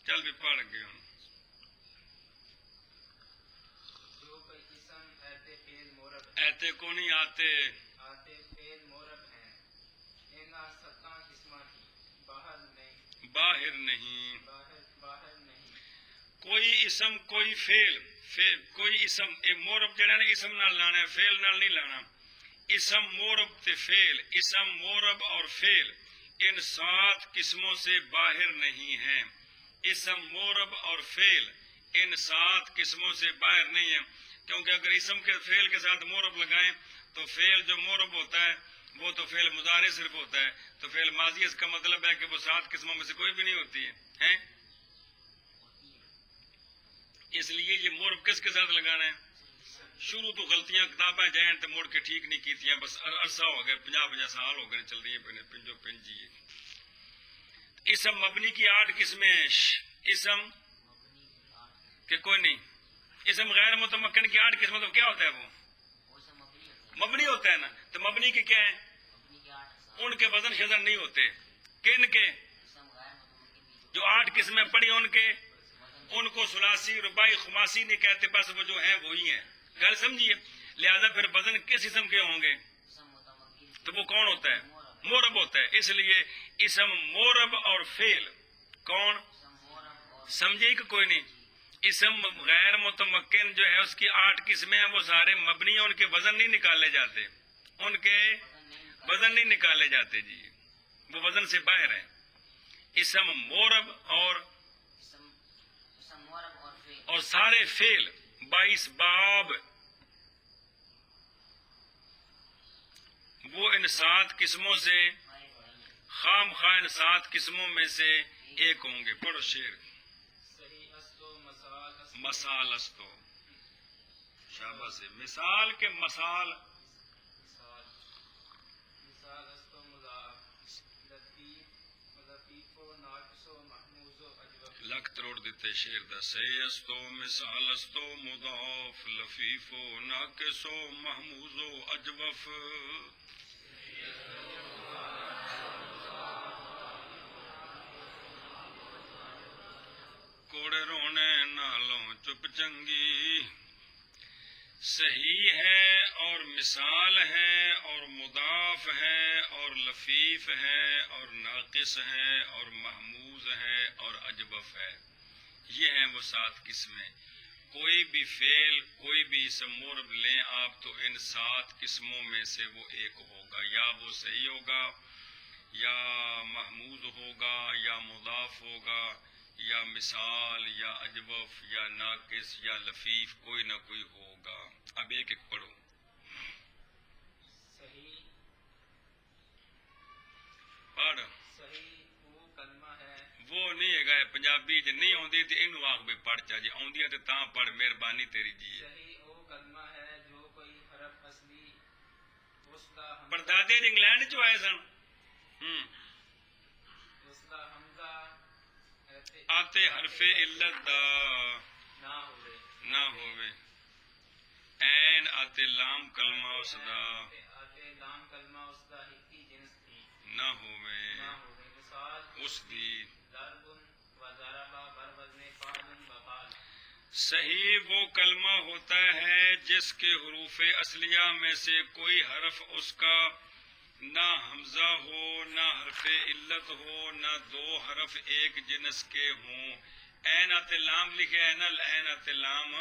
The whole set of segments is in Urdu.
چل بھی پڑھ گئے ہوں. جو کوئی اسم ایتے فعل مورب ایتے کو نہیں آتے آتے فعل مورب ہیں اینا ستاں قسمہ کی باہر نہیں باہر نہیں. باہر نہیں کوئی اسم کوئی فعل کوئی اسم مورب جڑا نے اسم نال لانا ہے فعل نال نہیں لانا. اسم مورب تے فعل اسم مورب اور فعل ان 7 قسموں سے باہر نہیں ہیں. اسم مورب اور فعل ان 7 قسموں سے باہر نہیں ہیں کیونکہ اگر اسم کے فعل کے ساتھ مورب لگائیں تو فعل جو مورب ہوتا ہے وہ تو فعل مضارع صرف ہوتا ہے تو فعل ماضی اس کا مطلب ہے کہ وہ 7 قسموں میں سے کوئی بھی نہیں ہوتی ہے. اس لیے یہ مورب کس کے ساتھ لگانا ہے؟ شروع تو غلطیاں کتابیں جائیں تو موڑ کے ٹھیک نہیں کیتیاں بس عرصہ ہو گئے 50 سال ہو گئے چل رہی ہیں پنجو پنجی. اسم مبنی کی 8 قسمیں ہیں. اسم کہ کوئی نہیں اسم غیر متمکن کی 8 قسمیں تو کیا ہوتا ہے وہ مبنی ہوتا ہے نا. تو مبنی کے کیا ہیں؟ ان کے وزن شزن نہیں ہوتے. کن کے جو 8 قسمیں پڑھی ان کو ثلاثی رباعی خماسی نہیں کہتے بس وہ جو ہیں وہی ہیں. گل سمجھیے. لہذا پھر وزن کس اسم کے ہوں گے تو وہ کون ہوتا ہے؟ مورب ہوتا ہے. اس لیے اسم مورب اور فعل کون سمجھے کہ کوئی نہیں. اسم غیر متمکن جو ہے اس کی 8 قسمیں ہیں وہ سارے مبنی ہیں. ان کے وزن نہیں نکالے جاتے جی وہ وزن سے باہر ہیں. اسم مورب اور سارے فعل 22 باب وہ ان 7 قسموں سے خام خواہ ان 7 قسموں میں سے ایک ہوں گے. پڑھو شعر. مثال استو شاباش سے مثال کے مثال لکھ تروڑ دیتے شعر دا. سی استو مثال استو مضاف لفیف و ناقص و محموز و اجوف. کوڑے رونے نالوں چپ چنگی صحیح ہے اور مثال ہے اور مضاف ہے اور لفیف ہے اور ناقص ہے اور محموز ہے اور اجوف ہے. یہ ہیں وہ 7 قسمیں. کوئی بھی فعل کوئی بھی اسم مورب لیں آپ تو ان 7 قسموں میں سے وہ ایک ہوگا. یا وہ صحیح ہوگا یا محموز ہوگا یا مضاف ہوگا یا مثال یا اجوف یا ناقص یا لفیف کوئی نہ کوئی ہوگا. اب ایک ایک پڑھو. پڑھ وہ کلمہ ہے وہ نہیں ہے گا پنجابی جی نہیں آتی تو انہوں آخ بھی پڑھ چا جی آدھی ہے تو تاں پڑھ مہربانی تیری جی. صحیح وہ کلمہ ہے جو کوئی حرف اصلی اس کا پردادے انگلینڈ چو آئے سن اس کا حمزہ آتے حرف علت دا نہ ہوئے این آتے لام کلمہ اس دا آتے لام کلمہ اس دا ہکی جنس تھی نہ ہوئے مثال اس دی ضربن و ضربہ بر وزن فعل و فعل. صحیح وہ کلمہ ہوتا ہے جس کے حروف اصلیہ میں سے کوئی حرف اس کا نہ حمزہ ہو نہ حرف علت ہو نہ 2 حرف ایک جنس کے ہوں. این آتے لام لکھے ہے نا این آتے لام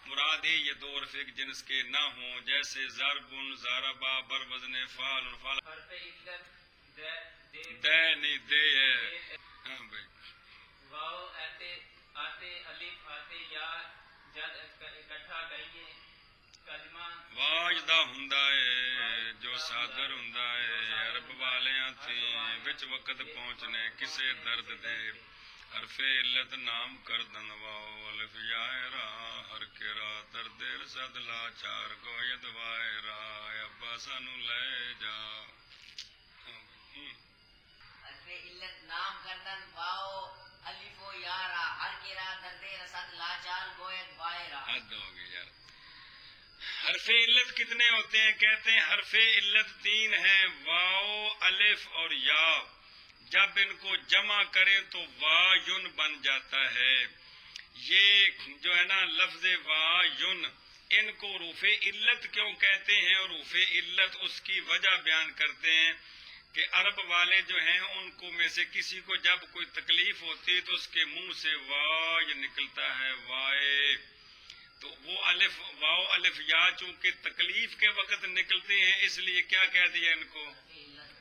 مراد ہے یہ 2 حرف ایک جنس کے نہ ہوں جیسے ضربن ضربہ بر وزن فعل فعل. حرف علت دے نہیں دے ہے. ہاں بھائی واو آتے الف آتے یا جد اکٹھا گئیے کلمہ واجدہ ہوندا ہے جو صادر ہوندا ہے عرب والیاں تھی وچ وقت پہنچنے کسے درد دے. حرف علت نام کردن واو الف یا را ہر کرا درد رسد لاچار گوید وائے را ابا سانو لے جا. حرف علت نام کردن واو الف و یا را ہر کرا درد رسد لاچار گوید وائے را. حد ہو گئی یار. حرف علت کتنے ہوتے ہیں؟ کہتے ہیں حرف علت 3 ہیں واو الف اور یا. جب ان کو جمع کریں تو وایون بن جاتا ہے. یہ جو ہے نا لفظ وایون، ان کو حروف علت کیوں کہتے ہیں؟ اور حروف علت اس کی وجہ بیان کرتے ہیں کہ عرب والے جو ہیں ان کو میں سے کسی کو جب کوئی تکلیف ہوتی ہے تو اس کے منہ سے وای نکلتا ہے، وائے. تو وہ الف واو الف یا چونکہ تکلیف کے وقت نکلتے ہیں اس لیے کیا کہہ دیا ان کو؟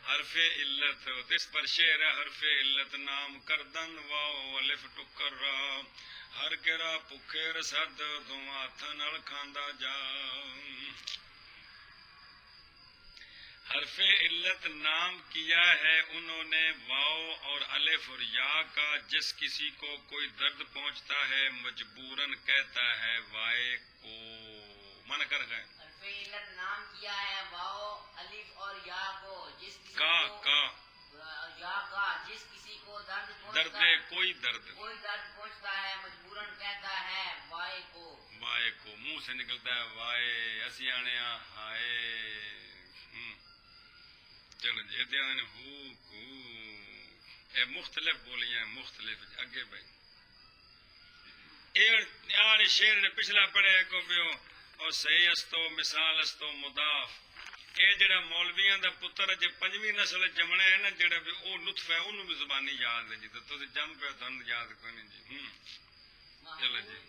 حرف علت. اس پر شعر ہے: حرف علت نام کردن واو الف ٹکر را، ہر گرا پکھے رسد دو ہاتھ نال کھاندا جا. حرف علت نام کیا ہے انہوں نے واو اور الف اور یا کا. جس کسی کو کوئی درد پہنچتا ہے مجبوراً کہتا ہے وائے کو. من کر گئے حرف علت نام کیا ہے واو الف اور یا کو، جس کسی کا کو یا کا جس کسی کو درد درد پہنچتا ہے، کوئی درد کوئی درد پہنچتا ہے مجبوراً کہتا ہے وائے کو. وائے کو منہ سے نکلتا ہے وائے. اسی آنے ہائے. چلو جی دھیان ہو کو اے مختلف بولیاں مختلف. اگے بھائی اے شعر نے پچھلا پڑھے کو بیو اور صحیح استو مثال استو مضاف. اے جڑا مولویاں دا پتر جے پنجویں نسل جمنا ہے نا جڑا بھی او لطف ہے انہوں بھی زبانی یاد ہے جی. تو تسی جم پہ تھن یاد کوئی نہیں جی. چلو جی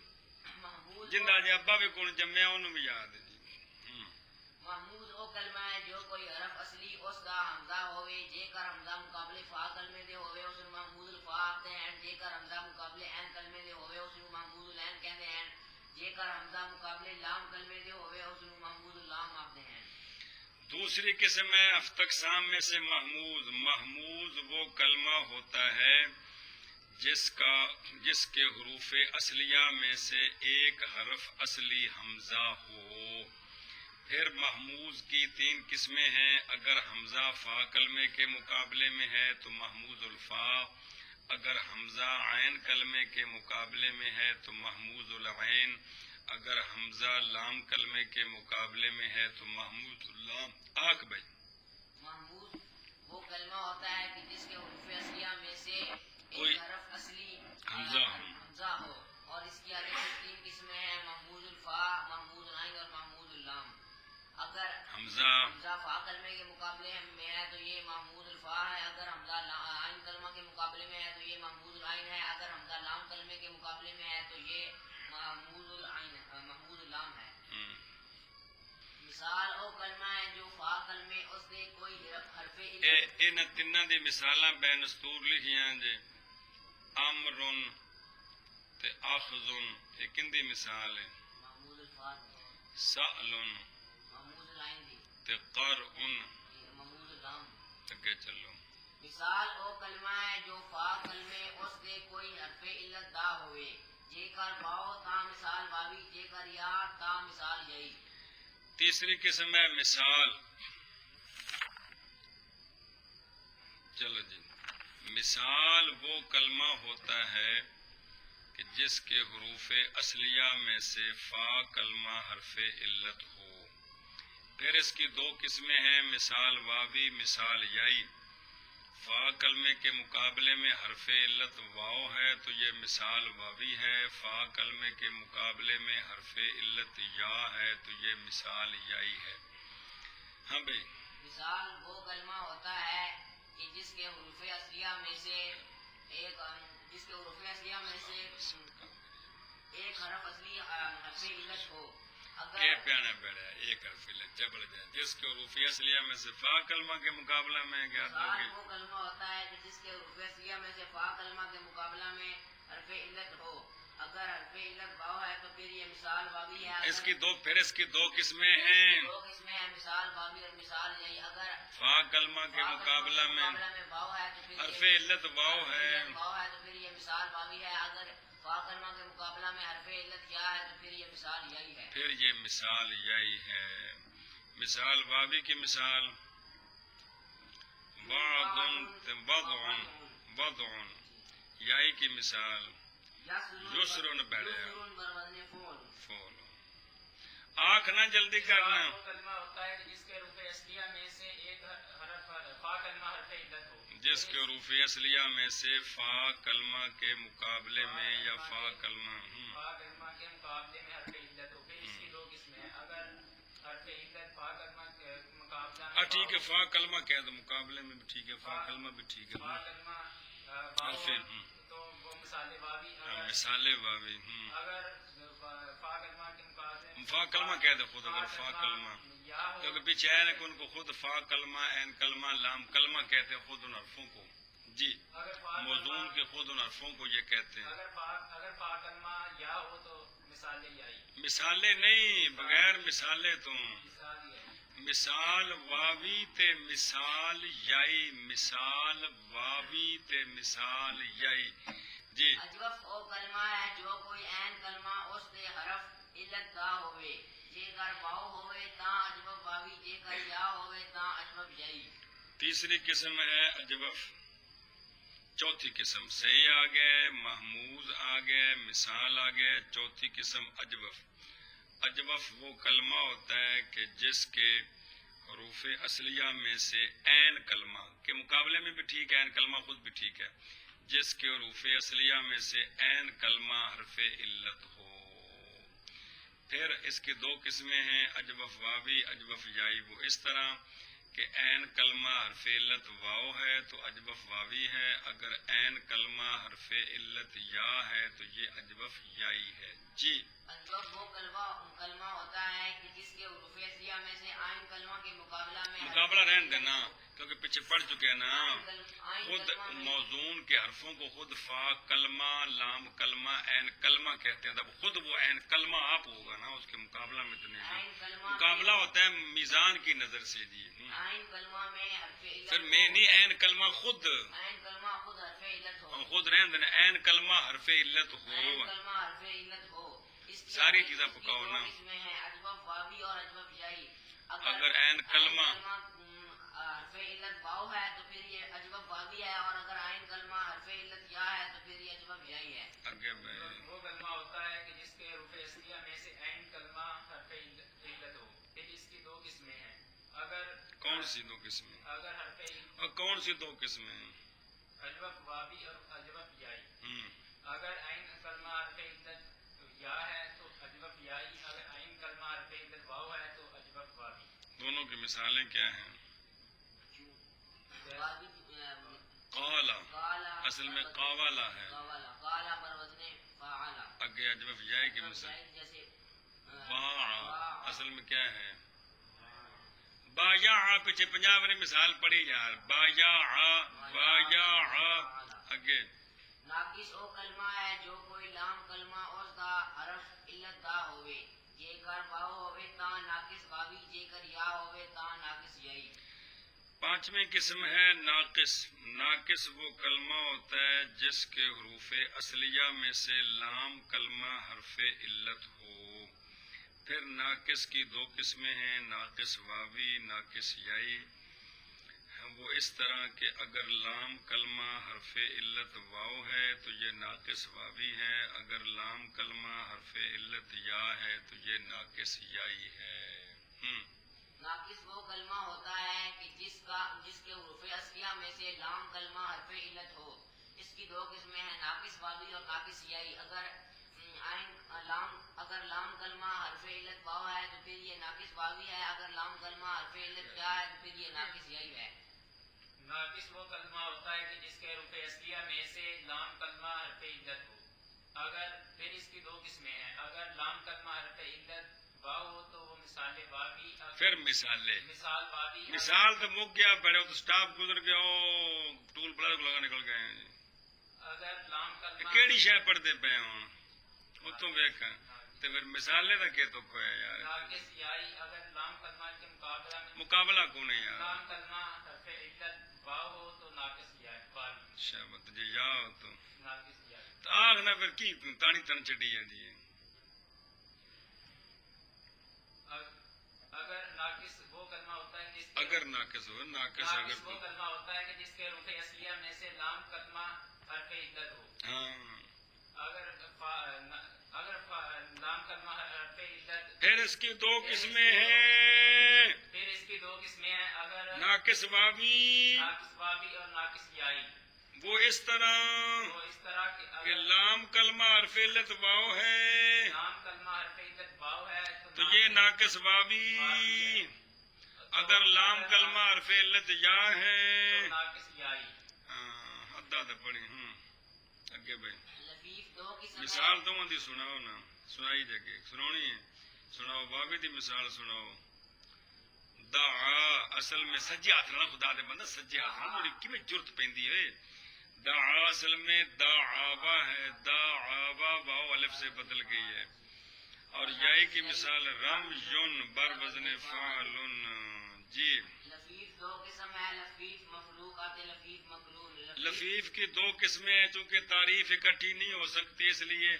محمود جندہ جی ابا بھی کون جمیا انہوں بھی یاد ہے جی. محمود او کلمہ ہے جو کوئی حرف اصلی اس دا حمزہ ہوئے جے کر حمزہ مقابلے فا کلمے دے ہوئے اس نوں محمود الفا آکھدے ہیں. جے کر حمزہ مقابلے عین کلمے دے ہوئے اس نوں محمود العین کہندے ہیں. جے کر حمزہ مقابلے لام کلمے دے ہوئے اس نوں محمود اللام آکھدے ہیں. دوسری قسم ہے اقسام میں سے محمود. محمود وہ کلمہ ہوتا ہے جس کے حروف اصلیہ میں سے ایک حرف اصلی حمزہ ہو. پھر محمود کی 3 قسمیں ہیں. اگر حمزہ فا کلمے کے مقابلے میں ہے تو محمود الفا. اگر حمزہ عین کلمے کے مقابلے میں ہے تو محمود العین. اگر حمزہ لام کلمے کے مقابلے میں ہے تو محمود اللام. آکھ بھائی محمود وہ کلمہ ہوتا ہے کہ جس کے حروف اصلیہ میں سے کوئی ایک حرف اصلی حمزہ ہو اور اس کی عدد 3 قسمیں ہیں: محمود الفا، محمود العین اور محمود اللام. اگر حمزہ فا کلمے کے مقابلے میں ہے تو یہ محمود الفا ہے. اگر حمزہ عین کلمہ کے مقابلے میں ہے تو یہ محمود العین ہے. اگر حمزہ لام کلمے کے مقابلے میں ہے تو یہ محمود اللام ہے. مثال او کلمہ ہے جو فا کلمے اس دے کوئی حرف علت. انہاں تیناں دی مثالاں بے نستور لکھیاں جے. امرن تے اخذن یہ کندی مثال ہے؟ محمود الفا، سألن محمود العین دی، تے قرعن. محمود اللام. اگے چلو. مثال او کلمہ ہے جو فا کلمے اس دے کوئی حرف علت دا ہوئے. جے کر واو تا مثال واوی، جے کر یا تا مثال یہی. تیسری قسم ہے مثال. چلو جی مثال وہ کلمہ ہوتا ہے کہ جس کے حروف اصلیہ میں سے فا کلمہ حرف علت ہو. پھر اس کی 2 قسمیں ہیں: مثال واوی، مثال یائی. فا کلمے کے مقابلے میں حرف علت واو ہے تو یہ مثال واوی ہے. فا کلمے کے مقابلے میں حرف علت یا ہے تو یہ مثال یائی ہے. ہاں بھائی مثال وہ کلمہ ہوتا ہے کہ جس کے حروف اصلیہ میں سے ایک حرف اصلی حرف علت ہو. اے پیانا بیڑا ایک حرف علت جبڑ جائے جس کے حروف اصلیہ میں سے فا کلمہ کے مقابلہ میں کیا دو گے؟ وہ کلمہ ہوتا ہے کہ جس کے حروف اصلیہ میں سے فا کلمہ کے مقابلہ میں حرف علت ہو. اگر حرف علت واو ہے تو پھر یہ مثال واوی ہے. اس کی 2 قسمیں ہیں: 2 قسمیں ہیں: مثال واوی اور مثال یہی. اگر فا کلمہ کے مقابلہ میں واو ہے تو پھر حرف علت واو ہے تو پھر یہ مثال واوی ہے. اگر فا کلمہ کے مقابلہ میں حرف علت یا ہے تو پھر یہ مثال یہی ہے. پھر یہ مثال یہی ہے. مثال واوی کی مثال وضعن. یائی کی مثال یسرن بیڑا فول. آنکھ نہ جلدی کرنا. وہ کلمہ ہوتا ہے کہ جس کے حروف اصلیہ میں سے ایک حرف فا کلمہ حرف علت ہو. جس کے حروف اصلیہ میں سے فا کلمہ کے مقابلے میں یا فا کلمہ فا کلمہ کے مقابلے میں حرف علت ہو. پھر اس کی دو قسمیں ہیں. اگر حرف علت فا کلمہ کے مقابلہ میں ٹھیک ہے فا کلمہ کہہ دو مقابلے میں بھی ٹھیک ہے فا کلمہ بھی ٹھیک ہے. فا کلمہ تو وہ مثال واوی. مثال واوی. اگر فا کلمہ کے مقابلے فا کلمہ کہہ دو خود. اگر فا کلمہ کیونکہ پیچھے ہے نا کہ ان کو خود فا کلمہ عین کلمہ لام کلمہ کہتے ہیں خود ان حرفوں کو. جی موزون کے خود ان حرفوں کو یہ کہتے ہیں. اگر فا کلمہ یا ہو تو مثال یائی. مثالیں نہیں بغیر مثالیں تو مثال واوی تے مثال یائی. مثال واوی تے مثال یائی. جی اجوف او کلمہ ہے جو کوئی عین کلمہ اس دے حرف علت دا ہوئے. جے کر واو ہوئے تاں اجوف واوی. جے کر یا ہوئے تاں اجوف یائی. تیسری قسم ہے اجوف. چوتھی قسم صحیح آ گئے, محموز آ گئے, مثال آ گئے. چوتھی قسم اجوف. اجوف وہ کلمہ ہوتا ہے کہ جس کے حروف اصلیہ میں سے عین کلمہ کے مقابلے میں بھی ٹھیک ہے, عین کلمہ خود بھی ٹھیک ہے, جس کے حروف اصلیہ میں سے عین کلمہ حرف علت ہو. پھر اس کی دو قسمیں ہیں اجوف واوی اجوف یائی. وہ اس طرح کہ عین کلمہ حرف علت واو ہے تو اجوف واوی ہے. اگر عین کلمہ حرف علت یا ہے تو یہ اجوف یائی ہے. جی اجوف وہ کلمہ ہوتا ہے کہ جس کے حروف اصلیہ میں سے عین کلمہ کے مقابلہ رہن دینا کیونکہ پیچھے پڑھ چکے ہیں نا. خود موزون کے حرفوں کو خود فا کلمہ لام کلمہ عین کلمہ کہتے ہیں. تب خود وہ عین کلمہ آپ ہوگا نا, اس کے مقابلہ میں تو نہیں. مقابلہ ہوتا ہے میزان کی نظر سے. جی پھر میں نہیں عین کلمہ خود خود رہن دینا. عین کلمہ حرف علت ہو. ساری چیزیں پکاؤ نا. اگر عین کلمہ حرف علت واو ہے تو پھر یہ اجوف واوی ہے, اور اگر عین کلمہ حرف علت یا ہے تو پھر یہ اجوف یائی ہے. وہ کلمہ ہوتا ہے کہ جس کے حروف اصلیہ میں سے عین کلمہ حرف علت ہو. پھر اس کی دو قسمیں ہیں. اگر کون سی دو قسمیں؟ اگر حرف اور کون سی دو قسمیں ہیں؟ اجوف واوی اور اجوف یائی. اگر عین کلمہ حرف علت یا ہے تو اجوف یائی. اگر عین کلمہ حرف علت واو ہے تو اجوف واوی. دونوں کی مثالیں کیا ہیں؟ قالا اصل میں قاوالا ہے. اگے اجوف یائی کی مثال باع اصل میں کیا ہے؟ بایا. پیچھے پنجاب نے مثال پڑھی یار. بایا اگے ناقص او کلمہ ہے جو کوئی لام کلمہ اس دا حرف علت دا ہوئے. جے کر واو ہوئے تاں ناقص واوی. جے کر یا ہوئے تاں ناقص یائی. پانچویں قسم ہے ناقص. ناقص وہ کلمہ ہوتا ہے جس کے حروف اصلیہ میں سے لام کلمہ حرف علت ہو. پھر ناقص کی دو قسمیں ہیں, ناقص واوی ناقص یائی. وہ اس طرح کہ اگر لام کلمہ حرف علت واو ہے تو یہ ناقص واوی ہے. اگر لام کلمہ حرف علت یا ہے تو یہ ناقص یائی ہے. ناقص وہ کلمہ ہوتا ہے کہ جس کے حروف اصلیہ میں سے لام کلمہ حرف علت ہو. اس کی دو قسمیں ہیں ناقص واوی اور ناقص یائی. اگر لام کلمہ حرف علت واو ہے تو پھر یہ ناقص واوی ہے. اگر لام کلمہ حرف علت یا ہے تو پھر یہ ناقص یائی ہے. ناقص وہ کلمہ ہوتا ہے کہ جس کے حروف اصلیہ میں سے لام کلمہ حرف علت ہو. اگر پھر اس کی دو قسمیں ہیں. اگر لام کلمہ حرف علت واو ہو تو وہ مثال واوی. پھر مثالیں مثال واوی مثال تو مک گیا پڑے تو سٹاپ گزر گیا. ٹول پلس لگا نکل گئے. اگر لام کلمہ کیڑی شے پڑھتے پے ہوں اتوں ویکھ تے پھر مثالیں دا کہ تو کوئی یار. ناقص یائی. اگر لام کلمہ کے مقابلہ میں مقابلہ کون ہے یار؟ لام کلمہ حرف علت واو ہو تو ناقص یائی واوی. شابت جی یا ہو تو ناقص یائی. تو آخ نہ پھر کی تانی تن چڑی جاندی ہے. اگر ناقص وہ کلمہ ہوتا ہے جس اگر ناقص ہو ناقص اگر وہ کلمہ ہوتا ہے کہ جس کے حروف اصلیہ میں سے لام کلمہ حرف علت ہو. ہاں اگر لام کلمہ حرف علت پھر اس کی دو قسمیں ہیں، پھر اس کی دو قسمیں ہیں، اگر ناقص واوی ناقص واوی اور ناقص یائی، وہ اس طرح تو اس طرح کہ کہ اگر لام کلمہ حرف علت واو ہے لام کلمہ حرف علت واو ہے تو یہ ناقص واوی، اگر لام کلمہ حرف علت یا ہے ناقص یائی، حدہ دا پڑھی اگے بھائی لفیف دو قسم مثال دونوں دی سناؤ نا، سنائی دے کے سناؤنی ہے، سناؤ واوی دی مثال سناؤ. دعا اصل میں سجے ہاتھ نہ خدا دے بندہ سجے ہاتھ نہ بڑی کیویں جرت پیندی ہے. دعا اصل میں دعوا ہے، دعوا واو الف سے بدل گئی ہے. اور یائی کی مثال رم یون بر وزن فعلن. جی لفیف دو قسم ہے، لفیف مخلوق آتے لفیف مقرون. لفیف کی دو قسمیں ہیں، چونکہ تعریف اکٹھی نہیں ہو سکتی، اس لیے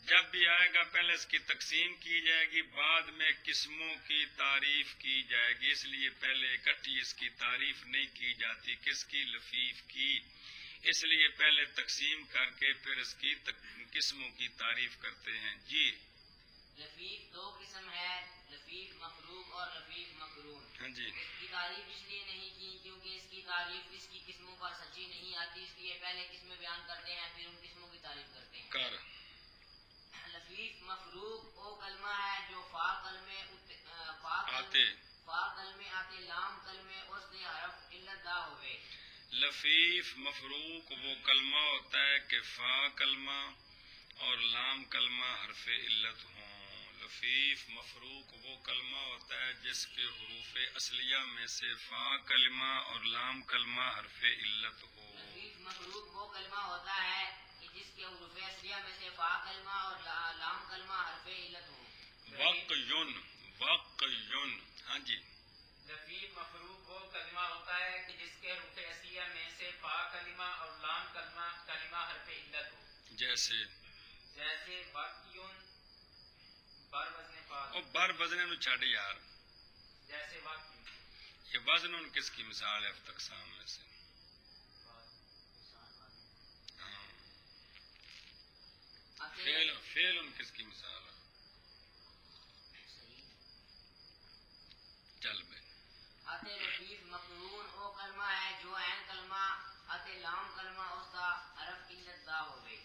جب بھی آئے گا پہلے اس کی تقسیم کی جائے گی، بعد میں قسموں کی تعریف کی جائے گی. اس لیے پہلے اکٹھی اس کی تعریف نہیں کی جاتی. کس کی؟ لفیف کی. اس لیے پہلے تقسیم کر کے پھر اس کی قسموں کی تعریف کرتے ہیں. جی لفیف دو قسم ہے، لفیف مخلوق اور لفیف مقرون. ہاں جی اس کی تعریف اس لیے نہیں کی کیونکہ اس کی تعریف اس کی قسموں پر سچی نہیں آتی، اس لیے پہلے قسمیں بیان کرتے ہیں پھر ان قسموں کی تعریف کرتے ہیں. کر لفیف مخلوق وہ کلمہ ہے جو فا کلمے آتے آتے لام کلمے اس سے حرف علت دا ہوئے. لفیف مفروق وہ کلمہ ہوتا ہے کہ فا کلمہ اور لام کلمہ حرف علت ہوں. لفیف مفروق وہ کلمہ ہوتا ہے جس کے حروف اصلیہ میں سے فا کلمہ اور لام کلمہ حرف علت ہو. لفیف مخلوق وہ کلمہ ہوتا ہے کہ جس کے حروف اصلیہ میں سے فا کلمہ اور لام کلمہ حرف علت ہوں. وقیون. ہاں جی لفیف مفروق وہ کلمہ ہوتا ہے کہ جس کے حروف اصلیہ میں سے فا کلمہ اور لام کلمہ حرف علت ہو. جیسے واقعون بر وزن فعل، او بر وزن نو چھڈ یار، جیسے واقعون یہ وزن ان کس کی مثال ہے اقسام میں سے؟ فعل ان کس کی مثال ہے؟ چل بھائی آتے لفیف مقرون وہ کلمہ ہے جو عین کلمہ آتے لام کلمہ اس کا حرف علت دا ہوئے.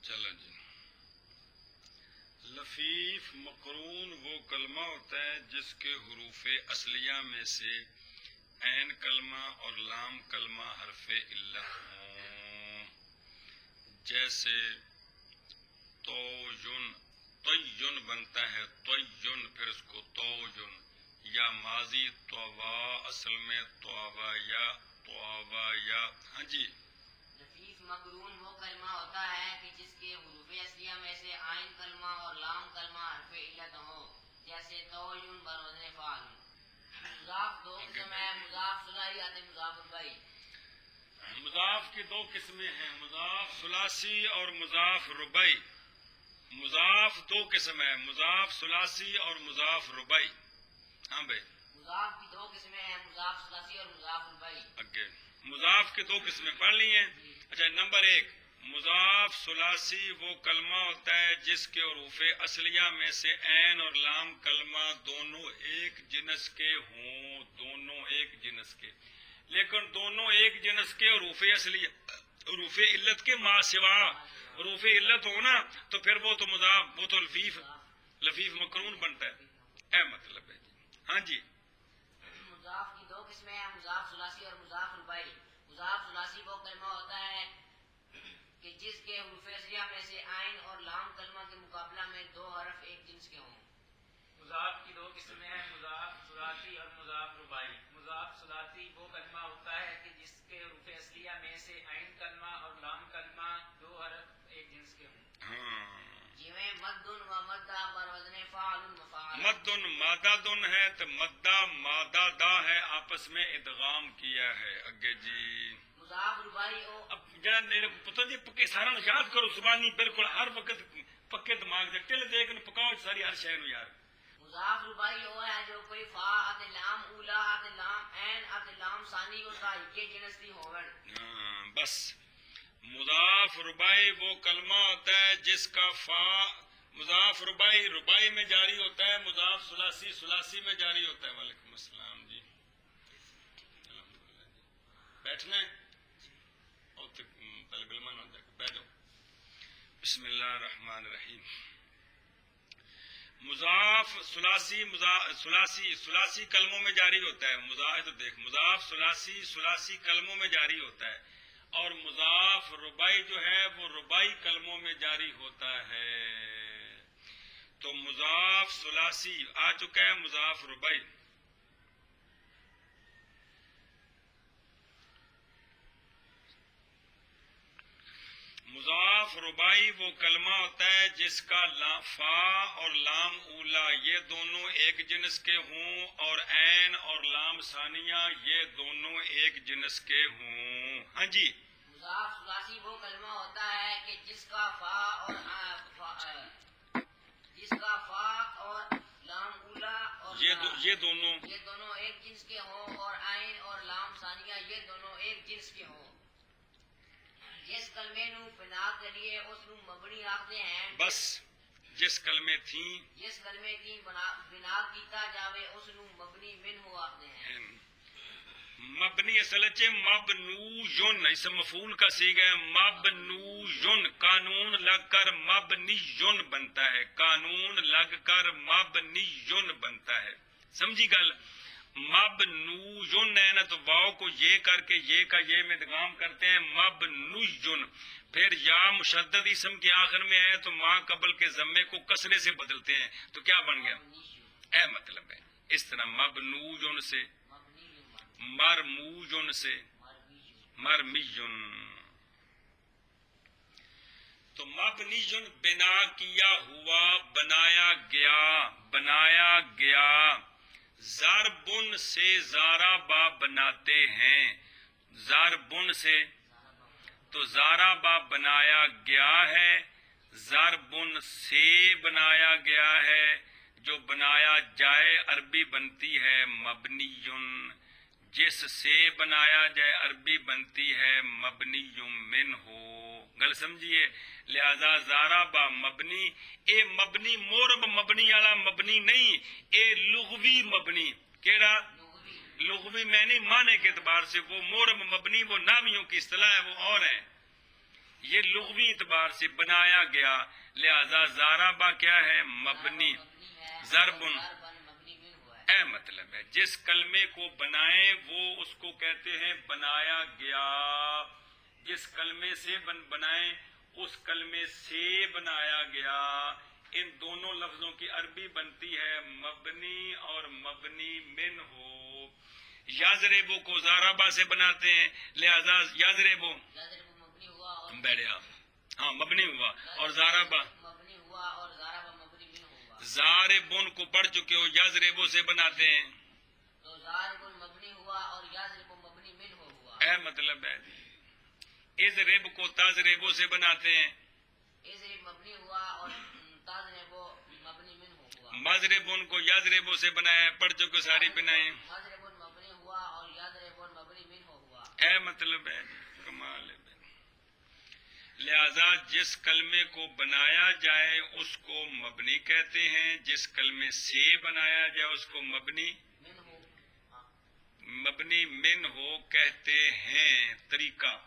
چلو جی. لفیف مقرون وہ کلمہ ہوتا ہے جس کے حروف اصلیہ میں سے عین کلمہ اور لام کلمہ حرف علت ہوں. جیسے تویون بنتا ہے تویون، پھر اس کو تویون، یا ماضی تووا اصل میں تووا یا. ہاں جی لفیف مقرون وہ کلمہ ہوتا ہے کہ جس کے حروف اصلیہ میں سے عین کلمہ اور لام کلمہ حرف علت ہو، جیسے تویون بر وزن فعل. مضاف دو قسم ہے، مضاف ثلاثی آتے مضاف رباعی. مضاف کی دو قسمیں ہیں، مضاف ثلاثی اور مضاف رباعی. مضاف دو قسم ہے، مضاف ثلاثی اور مضاف رباعی. ہاں بھائی مضاف کی دو قسمیں ہیں، مضاف ثلاثی اور مضاف رباعی. اگے مضاف کی دو قسمیں پڑھ لی ہیں. اچھا نمبر ایک، مضاف ثلاثی وہ کلمہ ہوتا ہے جس کے حروف اصلیہ میں سے عین اور لام کلمہ دونوں ایک جنس کے ہوں، دونوں ایک جنس کے، لیکن دونوں ایک جنس کے حروف اصلیہ حروف علت کے ما سوا حروف علت ہونا تو پھر وہ تو مضاف، وہ تو لفیف مقرون بنتا ہے. اے مطلب ہے جی. ہاں جی مضاف کی دو قسمیں ہیں، مضاف ثلاثی اور مضاف رباعی. مضاف ثلاثی وہ کلمہ ہوتا ہے کہ جس کے حروف اصلیہ میں سے عین اور لام کلمہ کے مقابلہ میں دو حرف ایک جنس کے ہوں. مضاف کی دو قسمیں ہیں، مضاف ثلاثی اور مضاف رباعی. مضاف ثلاثی وہ کلمہ ہوتا ہے کہ جس کے حروف اصلیہ میں سے عین کلمہ اور لام کلمہ دو حرف ایک جنس کے ہوں. ہاں جویں مدن و مدہ بر وزن فاعل مفاعل. مدن مادہ دن ہے تو مدہ مادہ دا ہے، آپس میں ادغام کیا ہے. اگے جی مضاف رباعی او اب جڑا میرے پتہ جی پکے سارا یاد کرو زبانی بالکل ہر وقت پکے دماغ دے ٹل دے کے پکاؤ ساری ہر شے نو یار. مضاف رباعی وہ ہے جو کوئی فا آتے لام اولا آتے لام عین آتے لام ثانی اور کا ایک جنس دی ہون. ہاں بس مضاف ربائی وہ کلمہ ہوتا ہے جس کا فا مضاف ربائی میں جاری ہوتا ہے، مضاف ثلاثی میں جاری ہوتا ہے. وعلیکم السلام جی، الحمدللہ جی. بیٹھنا ہے اور طالب علمان ہو جائے، بیٹھ جاؤ. بسم اللہ الرحمن الرحیم. مضاف ثلاثی کلموں میں جاری ہوتا ہے. مضاف ثلاثی کلموں میں جاری ہوتا ہے، اور مضاف ربائی جو ہے وہ ربائی کلموں میں جاری ہوتا ہے. تو مضاف ثلاثی آ چکا ہے، مضاف ربائی. مضاف ربائی وہ کلمہ ہوتا ہے جس کا فا اور لام اولا یہ دونوں ایک جنس کے ہوں، اور عین اور لام ثانیہ یہ دونوں ایک جنس کے ہوں. ہاں جی. مضاف ثلاثی وہ کلمہ ہوتا ہے کہ جس کا فا اور لام اولا اور یہ دونوں ایک جنس کے ہوں، اور عین اور لام ثانیہ یہ دونوں ایک جنس کے ہوں. جس کلمے نو بنا کریے اس نو مبنی آخدے ہیں. بس جس کلمے تھی بنا کیتا جاوے اس نو مبنی منہ آخدے ہیں. مبنی اصل چ مبنویون اسم مفعول کا صیغہ ہے. مبنویون قانون لگ کر مبنیون بنتا ہے، قانون لگ کر مبنیون بنتا ہے. سمجھی گل؟ مبنویون ہے نا، تو واو کو یہ کر کے یہ کا یہ میں ادغام کرتے ہیں مبنویون. پھر یا مشدد اسم کے آخر میں ہے تو ما قبل کے ضمے کو کسرے سے بدلتے ہیں، تو کیا بن گیا؟ اے مطلب ہے اس طرح مبنویون سے مرموجن سے مرمیجن. تو مبنیجن بنا کیا ہوا، بنایا گیا. ضربن سے زارابا بناتے ہیں، ضربن سے تو زارابا بنایا گیا ہے، ضربن سے بنایا گیا ہے. جو بنایا جائے عربی بنتی ہے مبنیون، جس سے بنایا جائے عربی بنتی ہے مبنی من ہو. گل سمجھیے؟ لہذا زارابا مبنی، اے مبنی مورب مبنی والا مبنی نہیں، اے لغوی مبنی. کیڑا؟ لغوی میں نہیں معنی کے اعتبار سے. وہ مورب مبنی وہ نامیوں کی اصطلاح ہے، وہ اور ہے. یہ لغوی اعتبار سے بنایا گیا. لہذا زارابا کیا ہے؟ مبنی. ضربن اے مطلب ہے جس کلمے کو بنائیں وہ اس کو کہتے ہیں بنایا گیا. جس کلمے سے بنائیں اس کلمے سے بنایا گیا. ان دونوں لفظوں کی عربی بنتی ہے مبنی اور مبنی من ہو. یضربو کو زارابا سے بناتے ہیں، لہذا یضربو بیٹھیا ہاں مبنی ہوا، اور زارابا زاربن کو پڑھ چکے ہو، یضربو سے بناتے ہیں تو زاربن مبنی ہوا اور یضربو مبنی منہ ہوا. اے مطلب ہے اضرب کو تضربو سے بناتے ہیں، اضرب مبنی ہوا اور تضربو مبنی منہ ہوا. مضربن کو یضربو سے بنایا، پڑھ چکے ساری بنائیں. مضربن مبنی ہوا اور یضربن مبنی منہ ہوا. اے مطلب ہے کمال ہے. لہذا جس کلمے کو بنایا جائے اس کو مبنی کہتے ہیں، جس کلمے سے بنایا جائے اس کو مبنی من ہو کہتے ہیں. طریقہ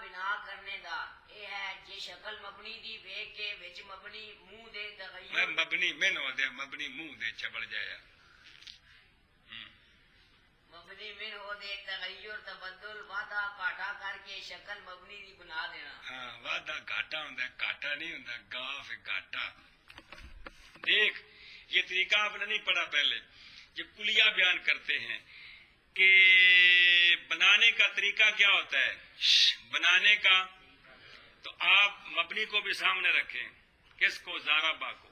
بنا کرنے دا یہ ہے جے شکل مبنی دی ویکھ کے وچ مبنی منہ دے تغیر مبنی من ہو دے مبنی منہ دے چبڑ جایا. مبنی من ہو دے تغیر تبدل وعدہ گھاٹا کر کے شکل مبنی دی بنا دینا. ہاں وعدہ گھاٹا ہوندا ہے، گھاٹا نہیں ہوندا، گاف گھاٹا. دیکھ یہ طریقہ آپ نے نہیں پڑھا پہلے. جب کلیہ بیان کرتے ہیں کہ بنانے کا طریقہ کیا ہوتا ہے، بنانے کا، تو آپ مبنی کو بھی سامنے رکھیں، کس کو؟ زارابا کو.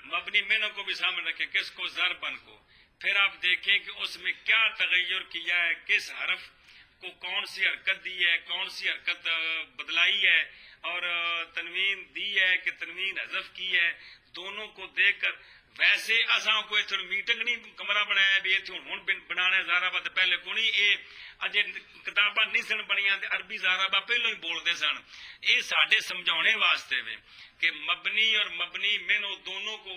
مبنی من کو بھی سامنے رکھیں، کس کو؟ ضربن کو. پھر آپ دیکھیں کہ اس میں کیا تغیر کیا ہے، کس حرف کو کون سی حرکت دی ہے، کون سی حرکت بدلائی ہے، اور تنوین دی ہے کہ تنوین حذف کی ہے. دونوں کو دیکھ کر ویسے اساں کوئی اتھے میٹنگ نہیں کمرہ بنایا بھی اتھے ہن بنانا زارابا تے پہلے کو نہیں، اے اجے کتاباں نہیں سن بنیاں تے عربی زارابا پہلو ہی بولدے سن. اے ساڈے سمجھانے واسطے وے کہ مبنی اور مبنی منو دونوں کو.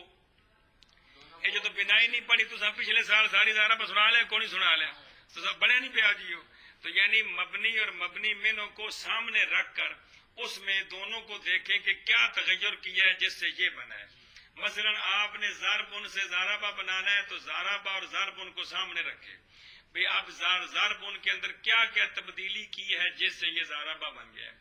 اے جو تو بنا ہی نہیں پڑھی تو پچھلے سال ساری زارابا سنا لیا، کو نہیں سنا لیا تو سب بڑھیا نہیں پیا جی. تو یعنی مبنی اور مبنی منو کو سامنے رکھ کر اس میں دونوں کو دیکھیں کہ کیا تغیر کیا ہے جس سے یہ بنا ہے. مثلا آپ نے ضربن سے زارابا بنانا ہے تو زارابا اور ضربن کو سامنے رکھے بھئی آپ ضربن کے اندر کیا کیا تبدیلی کی ہے جس سے یہ زارابا بن گیا ہے.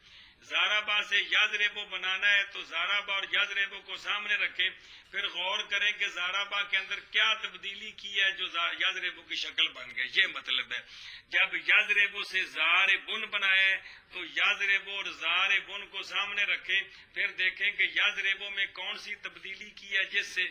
زارابا سے یضربو بنانا ہے تو زارابا اور یضربو کو سامنے رکھے، پھر غور کریں کہ زارابا کے اندر کیا تبدیلی کی ہے جو یضربو کی شکل بن گئی. یہ مطلب ہے جب یضربو سے ضاربن بنایا ہے تو یضربو اور ضاربن کو سامنے رکھیں، پھر دیکھیں کہ یضربو میں کون سی تبدیلی کی ہے جس سے،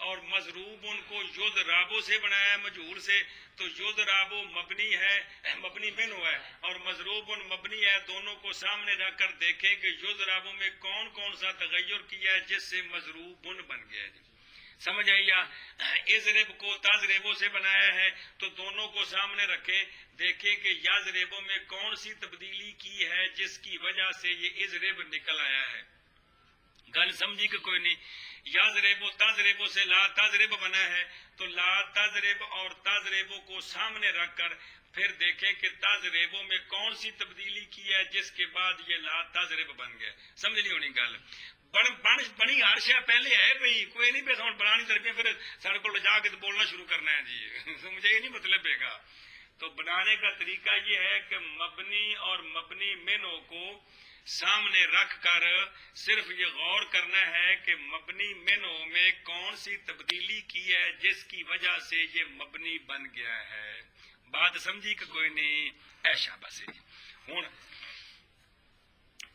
اور مضروب ان کو یضربو سے بنایا ہے مجہول سے، تو یضربو مبنی ہے مبنی منو ہے اور مضروب مبنی ہے. دونوں کو سامنے رکھ کر دیکھیں کہ یضربو میں کون کون سا تغیر کیا ہے جس سے مضروب بن گیا ہے. سمجھ آئی؟ اضرب کو تضربو سے بنایا ہے تو دونوں کو سامنے رکھیں، دیکھیں کہ یضربو میں کون سی تبدیلی کی ہے جس کی وجہ سے یہ اضرب نکل آیا ہے. گل سمجھی کہ کوئی نہیں؟ یضربو تضربو سے لا تضرب بنا ہے تو لا تضرب اور تضربو کو سامنے رکھ کر پھر دیکھیں کہ تضربو میں کون سی تبدیلی کی ہے جس کے بعد یہ لا تضرب بن گیا. سمجھ نہیں ہونی گل؟ بنی ہر شے پہلے ہے بھئی، کوئی نہیں پہ بنانی طرفیں پھر سارے کو جا کے بولنا شروع کرنا ہے جی. مجھے یہ نہیں مطلب ہے گا. تو بنانے کا طریقہ یہ ہے کہ مبنی اور مبنی منو کو سامنے رکھ کر صرف یہ غور کرنا ہے کہ مبنی منو میں کون سی تبدیلی کی ہے جس کی وجہ سے یہ مبنی بن گیا ہے. بات سمجھی کہ کوئی نہیں؟ ایشا بس ہوں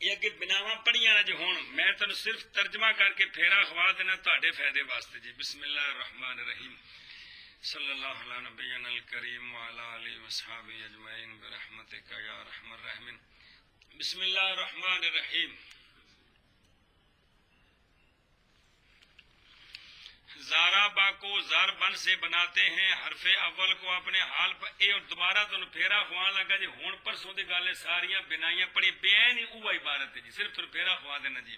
یہ اگے بناواں پڑھیاں نا جی. ہوں میں تمہیں صرف ترجمہ کر کے پھیرا خوا دینا تہاڈے فائدے واسطے جی. بسم اللہ الرحمن الرحیم. صلی اللہ علیہ نبینا الکریم وعلی آلہ وصحبہ اجمعین برحمتک یا ارحم الراحمین. بسم اللہ الرحمن الرحیم. زارابا کو زاربن سے بناتے ہیں، حرف اول کو اپنے حال پر. اے اور دوبارہ تو پھیرا خواہ لگا جی. ہون پرسوں دی گالیں ساریاں بنائیاں پڑھی بین ہی اوہ عبارت ہے جی. صرف پھیرا خواہ دینا جی.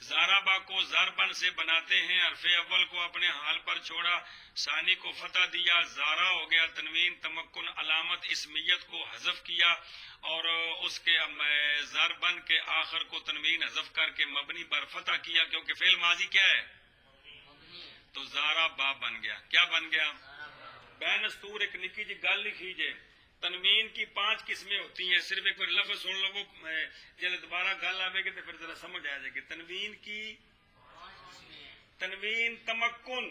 زارابا کو زاربن سے بناتے ہیں، حرف اول کو اپنے حال پر چھوڑا، ثانی کو فتح دیا، زارا ہو گیا. تنوین تمکن علامت اسمیت کو حذف کیا اور اس کے زاربن کے آخر کو تنوین حذف کر کے مبنی پر فتح کیا کیونکہ فعل ماضی کیا ہے تو زارابا بن گیا. کیا بن گیا؟ بین استور ایک نکی جی گل لکھی جے. تنوین کی 5 قسمیں ہوتی ہیں. صرف ایک لفظ سن لو، جب دوبارہ گل آئے گی تو پھر ذرا سمجھ آ جائے گی. تنوین کی تنوین تمکن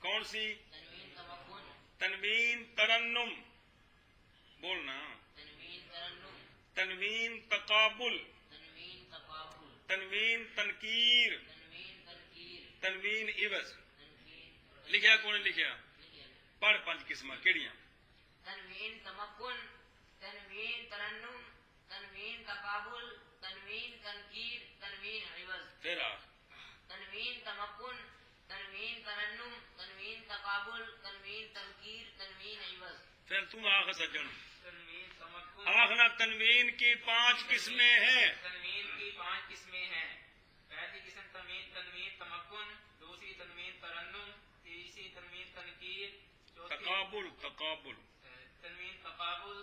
کون سی؟ تنوین ترنم بولنا. تنوین تقابل، تنوین تنکیر، تنوین عوض. لکھیا کون لکھیا؟ پڑھ 5 قسم کیڑیاں؟ تنوین تمکن، تنوین ترنم، تنوین تقابل، تنوین تنکیر، تنوین عوض. پھر تنوین تمکن، تنوین ترنم، تنوین تقابل، تنوین تنکیر، تنوین عوض. پھر تم آخ سجن تنوین تمکن. آخنا تنوین کی 5 قسمیں ہیں. تنوین کی 5 قسمیں ہیں. پہلی قسم تنوین تمکن، دوسری تنوین ترنم، تیسری تنوین تنکیر، چوتھی تقابل تقابل تنوین تقابل،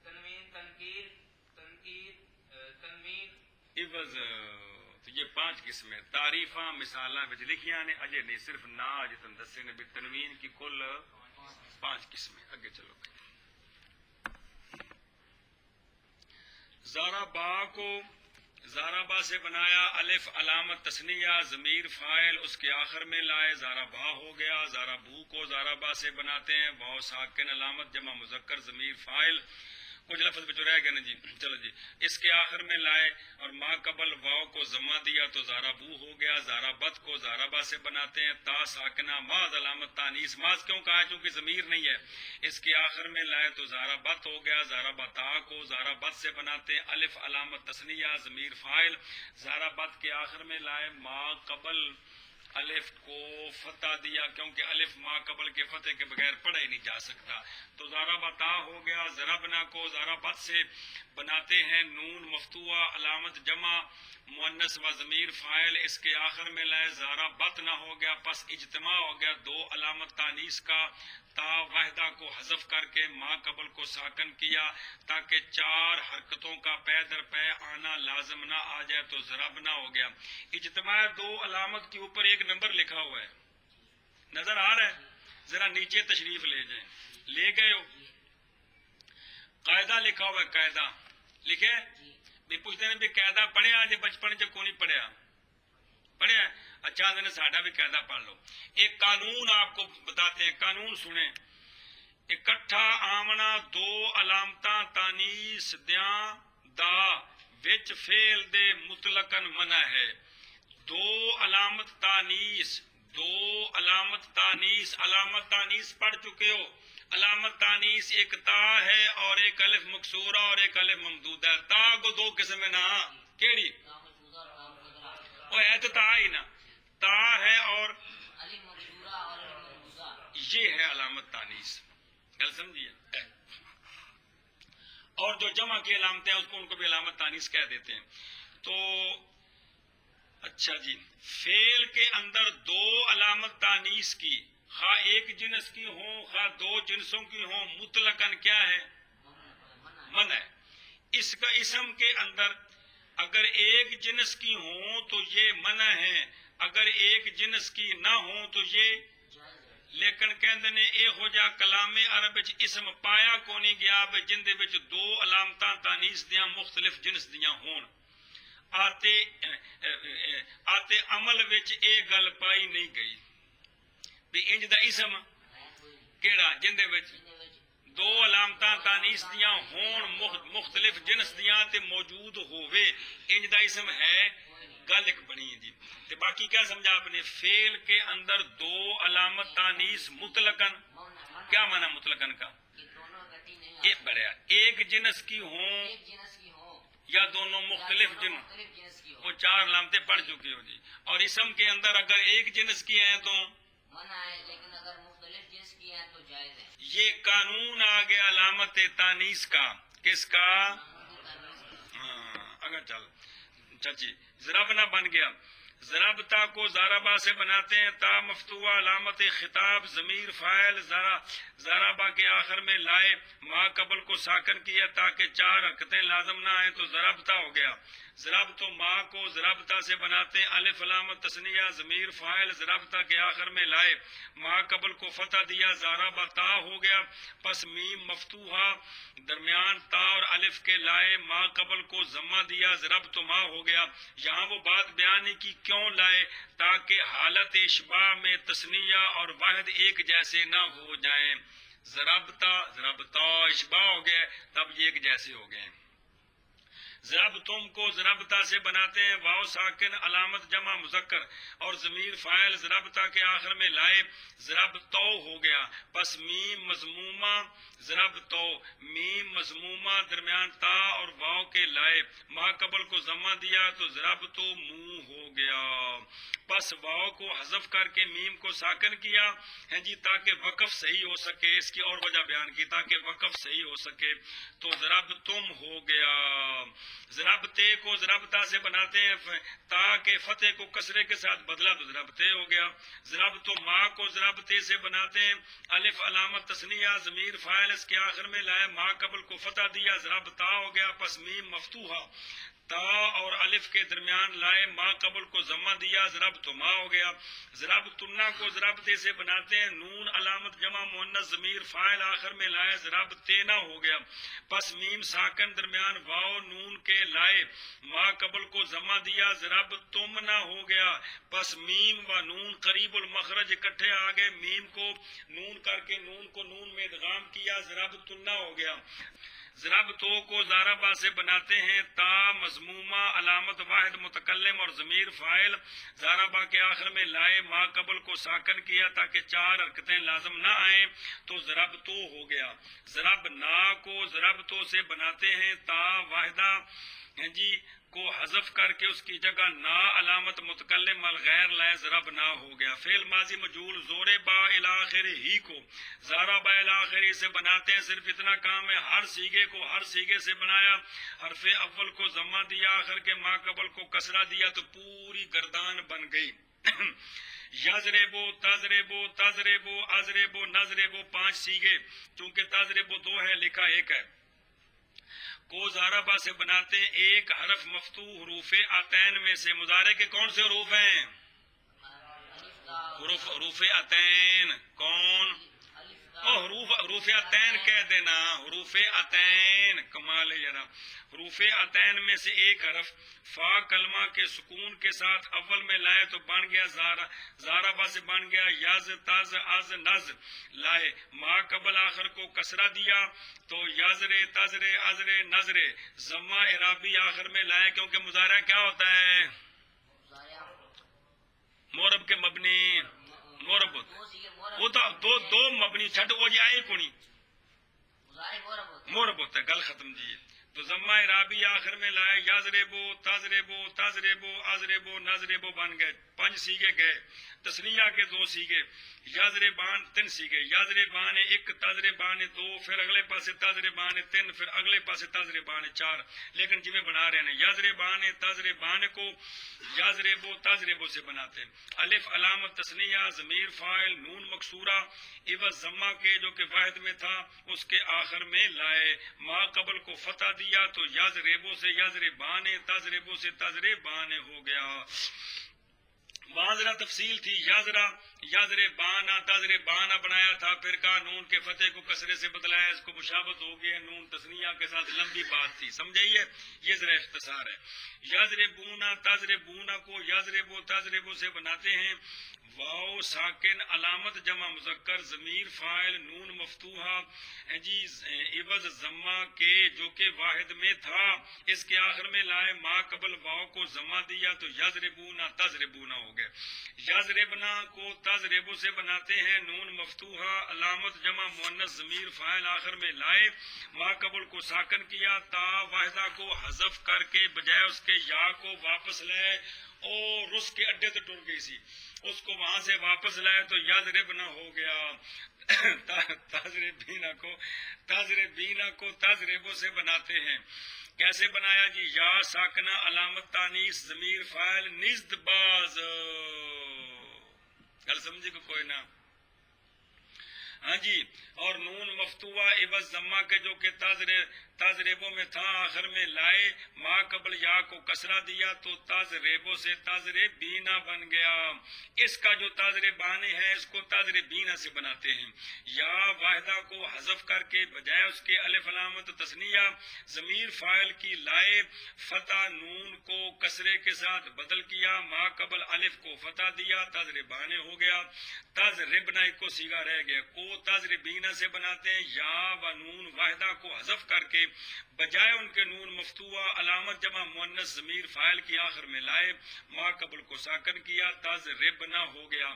تنوین تنکیر، تنوین عوض. تو یہ 5 قسمیں تعریفاں مثالاں وچ لکھیاں نے. اجے نہیں صرف نا اج تم دسے نے بھی تنوین کی کل 5 قسمیں. اگے چلو. زارابا کو زارابا سے بنایا، الف علامت تثنیہ، ضمیر فاعل اس کے آخر میں لائے، زارابا ہو گیا. زارابو کو زارابا سے بناتے ہیں، واو ساکن علامت جمع مذکر ضمیر فاعل. کچھ لفظ بچ رہ گئے نا جی. چلو جی اس کے آخر میں لائے اور ما قبل واو کو ضمہ دیا تو زارابو ہو گیا. زارابت کو زارابا سے بناتے ہیں، تا ساکنہ ماذ علامت تانیث. ماذ کیوں کہا؟ چونکہ ضمیر نہیں ہے. اس کے آخر میں لائے تو زارابت ہو گیا. زارابتا کو زارابت سے بناتے ہیں، الف علامت تثنیہ ضمیر فاعل. زارابت کے آخر میں لائے، ما قبل الف کو فتح دیا کیونکہ الف ما قبل کے فتح کے بغیر پڑھا ہی نہیں جا سکتا، تو ضرب تا ہو گیا. ضربنا کو ضربت سے بناتے ہیں، نون مفتوحہ علامت جمع مؤنث و ضمیر فاعل اس کے آخر میں لائے، ضربت نہ ہو گیا، پس اجتماع ہو گیا دو علامت تانیث کا، تا واحدہ کو حذف کر کے ما قبل کو ساکن کیا تاکہ چار حرکتوں کا پے در پے آنا لازم نہ آ جائے، تو ضربنا ہو گیا. اجتماع دو علامت کے اوپر ایک نمبر لکھا ہوا ہے، نظر آ رہا ہے؟ ذرا نیچے تشریف لے جائیں، لے گئے ہو؟ قاعدہ لکھا ہوا ہے، قاعدہ لکھے بھی پوچھتے ہیں بھی قاعدہ پڑھیا جی بچپن چ کو نہیں پڑھیا؟ پڑھیا؟ اچھا نے ساڈا بھی قاعدہ پڑھ لو. ایک قانون آپ کو بتاتے ہیں، قانون سنیں. اکٹھا آمنا دو علامتاں تانیث دیاں دا وچ فعل دے مطلقاً منع ہے. دو علامت تانیث، دو علامت تانیث، علامت تانیث پڑھ چکے ہو. علامت تانیث ایک تا ہے اور ایک الف مکسورہ اور ایک الف ممدودہ ہے. تا کو دو قسم ہے نا، کیڑی؟ وہ ہے تو تا ہی نا، تا ہے اور یہ ہے علامت تانیث. گل سمجھیے؟ اور جو جمع کی علامتیں ہیں اس کو ان کو بھی علامت تانیث کہہ دیتے ہیں. تو اچھا جی، فعل کے اندر دو علامت تانیث کی، خواہ ایک جنس کی ہوں خواہ دو جنسوں کی ہوں، مطلقاً کیا ہے؟ منع ہے. اس کا اسم کے اندر اگر ایک جنس کی ہوں تو یہ منع ہے، اگر ایک جنس کی نہ ہوں تو یہ. لیکن کہندے نے اے ہو جا کلام عرب وچ اسم پایا کو نہیں گیا جن دے وچ دو علامتاں تانیث دیاں مختلف جنس دیاں ہون. آتے عمل وچ اے گل پائی نہیں گئی بھی انج دا اسم کیڑا جن دے وچ دو علامتاں تانیث دیاں ہون مختلف جنس دیاں تے موجود ہووے، انج دا اسم ہے؟ گل ایک بنی جی. تے باقی کیا سمجھا آپ نے؟ فعل کے اندر دو علامت تانیث مطلقاً، کیا معنی مطلقاً کا؟ ایک بڑھیا، ایک جنس کی ہوں یا دونوں مختلف جنس، وہ چار علامتیں پڑھ چکے ہو جی. اور اسم کے اندر اگر ایک جنس کی ہیں تو منع ہے، لیکن اگر مختلف جنس کی ہیں تو جائز ہے. یہ قانون آ گیا علامت تانیث کا. کس کا؟ ہاں اگر چل چچی ضربنا بن گیا. ضربتا کو ضربا سے بناتے ہیں، تا مفتوحہ علامت خطاب ضمیر فاعل ضربا کے آخر میں لائے، ما قبل کو ساکن کیا تاکہ چار حرکتیں لازم نہ آئیں، تو ضربتا ہو گیا. ضرب تو ما کو ضربتا سے بناتے ہیں، الف علامت تثنیہ ضمیر فاعل ضربتا کے آخر میں لائے، ما قبل کو فتح دیا، ضربا تا ہو گیا، پس میم مفتوحہ درمیان تا اور الف کے لائے، ما قبل کو ضمہ دیا، ضرب تو ما ہو گیا. یہاں وہ بات بیان کی کیوں لائے؟ تاکہ حالت اشباع میں تثنیہ اور واحد ایک جیسے نہ ہو جائیں. ضربتا اشباع ہو گئے، تب یہ ایک جیسے ہو گئے. ضرب تم کو ضربتا سے بناتے ہیں، واو ساکن علامت جمع مذکر اور ضمیر فاعل ضربتا کے آخر میں لائے، ضرب تو ہو گیا، پس میم مضمومہ ضرب تو میم مضمومہ درمیان تا اور واو کے لائے، ما قبل کو ضمہ دیا تو ضرب تو منہ ہو گیا، پس واو کو حذف کر کے میم کو ساکن کیا ہے جی تاکہ وقف صحیح ہو سکے. اس کی اور وجہ بیان کی تاکہ وقف صحیح ہو سکے، تو ضرب تم ہو گیا. ضربتے کو ضربتا سے بناتے ہیں، تاکہ فتح کو کسرے کے ساتھ بدلا تو ضربتے ہو گیا. ضرب تو ما کو ضربتے سے بناتے ہیں، الف علامت تثنیہ ضمیر فاعل اس کے آخر میں لائے، ما قبل کو فتح دیا، ضربتا ہو گیا، پس میم مفتوحہ تا اور الف کے درمیان لائے، ما قبل کو ضمہ دیا، ضرب تو ما ہو گیا. ضرب تنا کو ضربتے سے بناتے ہیں، نون علامت جمع مؤنث ضمیر فاعل آخر میں لائے، ضرب تینا ہو گیا، پس میم ساکن درمیان واو نون کے لائے، ما قبل کو ضمہ دیا، ضرب تم نہ ہو گیا، پس میم و نون قریب المخرج اکٹھے آ گئے، میم کو نون کر کے نون کو نون میں ادغام کیا، ضرب تنا ہو گیا. ضرب تو کو ضربا سے بناتے ہیں، تا مضمومہ علامت واحد متکلم اور ضمیر فاعل ضربا کے آخر میں لائے، ما قبل کو ساکن کیا تاکہ چار حرکتیں لازم نہ آئیں، تو ضرب تو ہو گیا. ضرب نا کو ضرب تو سے بناتے ہیں، تا واحدہ جی کو حذف کر کے اس کی جگہ نا علامت متکلم الغیر لیز رب نہ ہو گیا. فعل ماضی مجہول زور با الاخر ہی کو زارا با الاخری سے بناتے ہیں. صرف اتنا کام ہے ہر سیگے کو ہر سیگے سے بنایا. حرف اول کو ضمہ دیا, آخر کے ما قبل کو کسرہ دیا تو پوری گردان بن گئی. یضربو تضربو تضربو اضربو نضربو 5 سیگے, چونکہ تضربو 2 ہے لکھا 1 ہے. کو زاربا سے بناتے ہیں ایک حرف مفتوح حروف عتین میں سے. مضارع کے کون سے حروف ہیں؟ حروف عتین. کون؟ حروف عتین کہہ دینا, حروف عتین. کمال ہے ذرا. حروف عتین میں سے ایک حرف فا کلمہ کے سکون کے ساتھ اول میں لائے تو بن گیا زاربا سے بن گیا یز تز از نز لائے. ما قبل آخر کو کسرہ دیا تو یزرے تزرے ازرے نظرے. ضمہ اعرابی آخر میں لائے کیونکہ مضارع کیا ہوتا ہے؟ مورب کے مبنی. مورب وہ تو دو مبنی چھٹ ہو جائے کونی مورب ہوتا ہے. گل ختم جی. تو ضمہ اعرابی آخر میں لائے یضربو تضربو تضربو اضربو نضربو بن گئے. 5 سیگے گئے. تسنیہ کے 2 سیگے. یضربان 3 سیگے. یضربان 1 تضربان 2 پھر اگلے پاسے تضربان 3 پھر اگلے پاسے تضربان 4. لیکن جی میں بنا رہے ہیں یضربان تضربان کو یضربو تضربو سے بناتے ہیں. الف علامت تسنیہ ضمیر فاعل نون مکسورہ عوض ضمہ کے جو کہ واحد میں تھا اس کے آخر میں لائے. ما قبل کو فتح دیا تو یضربو سے یضربان تضربو سے تضربان ہو گیا. وہاں ذرا تفصیل تھی. یضربانا تضربانا بنایا تھا, پھر کہا نون کے فتح کو کسرے سے بدلایا, اس کو مشابہت ہو گیا. نون تسنیہ کے ساتھ لمبی بات تھی, سمجھائیے. یہ ذرا اختصار ہے. یضربونا تضربونا کو یضربو تضربو سے بناتے ہیں. واو ساکن علامت جمع مذکر ضمیر فاعل نون مفتوحہ جی عوض ضمہ کے جو کہ واحد میں تھا اس کے آخر میں لائے. ما قبل واو کو ضمہ دیا تو یضربونا تضربونا ہو گئے. یضربنا کو تضربو سے بناتے ہیں. نون مفتوحہ علامت جمع مؤنث ضمیر فاعل آخر میں لائے. ما قبل کو ساکن کیا. تا واحدہ کو حذف کر کے بجائے اس کے یا کو واپس لائے اور اس کے اڈے تو ٹر گئی سی, اس کو وہاں سے واپس لائے تو یضربنا ہو گیا. تضربینا کو تضربو سے بناتے ہیں. کیسے بنایا جی؟ یا ساکنہ علامت تانیث ضمیر فاعل نزد باز. گل سمجھے کو کوئی نہ؟ ہاں جی. اور نون مفتوحہ عوض ضمہ کے جو کہ تضربو میں تھا آخر میں لائے. ما قبل یا کو کسرہ دیا تو تضربو سے تضربینا بن گیا. اس کا جو تضربان ہے اس کو تضربینا سے بناتے ہیں. یا واحدہ کو حذف کر کے بجائے اس کے الف علامت تثنیہ ضمیر فاعل کی لائے. فتح نون کو کسرے کے ساتھ بدل کیا. ما قبل الف کو فتح دیا تضربان ہو گیا. تضربنا ایک کو سیگا رہ گیا. کو تضربینا سے بناتے ہیں. یا و نون واحدہ کو حذف کر کے بجائے ان کے نون مفتوحہ علامت جمع مؤنث ضمیر فاعل کی آخر میں لائے. ما قبل کو ساکن کیا تضربنا ہو گیا.